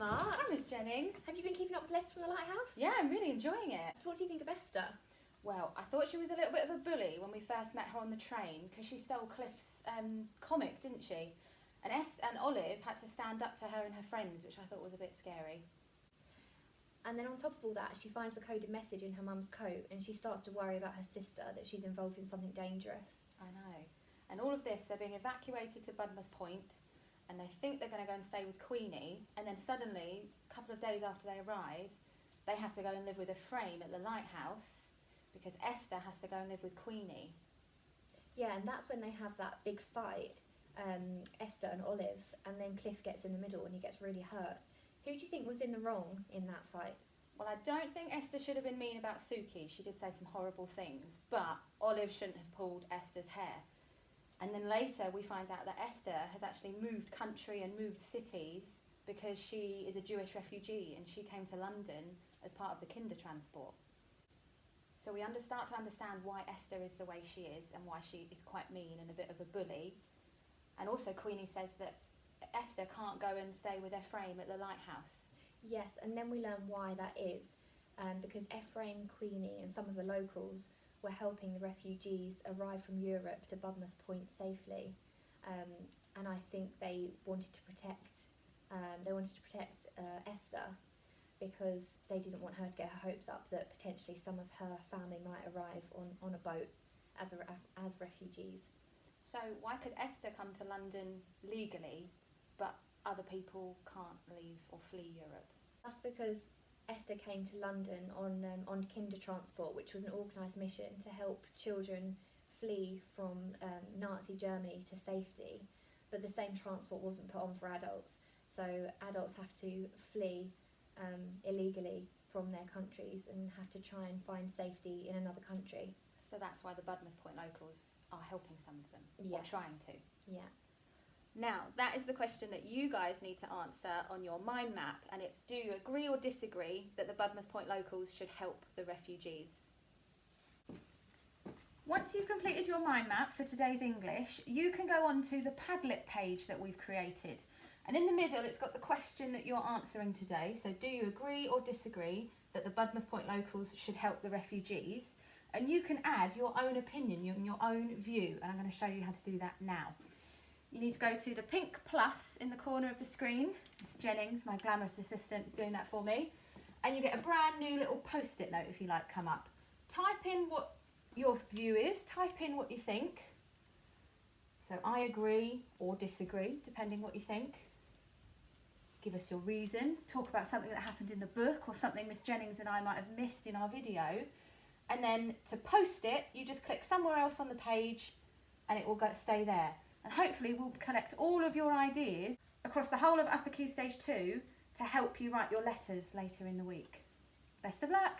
Mark. Hi, Miss Jennings. Have you been keeping up with letters from the Lighthouse? Yeah, I'm really enjoying it. So what do you think of Esther? Well, I thought she was a little bit of a bully when we first met her on the train because she stole Cliff's comic, didn't she? And Olive had to stand up to her and her friends, which I thought was a bit scary. And then on top of all that, she finds the coded message in her mum's coat and she starts to worry about her sister, that she's involved in something dangerous. I know. And all of this, they're being evacuated to Budmouth Point and they think they're going to go and stay with Queenie, and then suddenly, a couple of days after they arrive, they have to go and live with Ephraim at the lighthouse because Esther has to go and live with Queenie. Yeah, and that's when they have that big fight, Esther and Olive, and then Cliff gets in the middle and he gets really hurt. Who do you think was in the wrong in that fight? Well, I don't think Esther should have been mean about Suki. She did say some horrible things, but Olive shouldn't have pulled Esther's hair. And then later we find out that Esther has actually moved country and moved cities because she is a Jewish refugee and she came to London as part of the Kinder transport. So we start to understand why Esther is the way she is and why she is quite mean and a bit of a bully. And also Queenie says that Esther can't go and stay with Ephraim at the lighthouse. Yes, and then we learn why that is, because Ephraim, Queenie and some of the locals were helping the refugees arrive from Europe to Budmouth Point safely, and I think they wanted to protect Esther because they didn't want her to get her hopes up that potentially some of her family might arrive on a boat as refugees. So why could Esther come to London legally, but other people can't leave or flee Europe? That's because Esther came to London on Kinder Transport, which was an organised mission to help children flee from Nazi Germany to safety. But the same transport wasn't put on for adults, so adults have to flee illegally from their countries and have to try and find safety in another country. So that's why the Budmouth Point locals are helping some of them, Yes. or trying to. Yeah. Now, that is the question that you guys need to answer on your mind map, and it's: do you agree or disagree that the Budmouth Point locals should help the refugees? Once you've completed your mind map for today's English, you can go on to the Padlet page that we've created. And in the middle, it's got the question that you're answering today. So do you agree or disagree that the Budmouth Point locals should help the refugees? And you can add your own opinion, your own view, and I'm going to show you how to do that now. You need to go to the pink plus in the corner of the screen. Miss Jennings, my glamorous assistant, is doing that for me. And you get a brand new little post-it note, if you like, come up. Type in what your view is, type in what you think. So I agree or disagree, depending what you think. Give us your reason. Talk about something that happened in the book or something Miss Jennings and I might have missed in our video. And then to post it, you just click somewhere else on the page and it will stay there. And hopefully we'll collect all of your ideas across the whole of Upper Key Stage 2 to help you write your letters later in the week. Best of luck!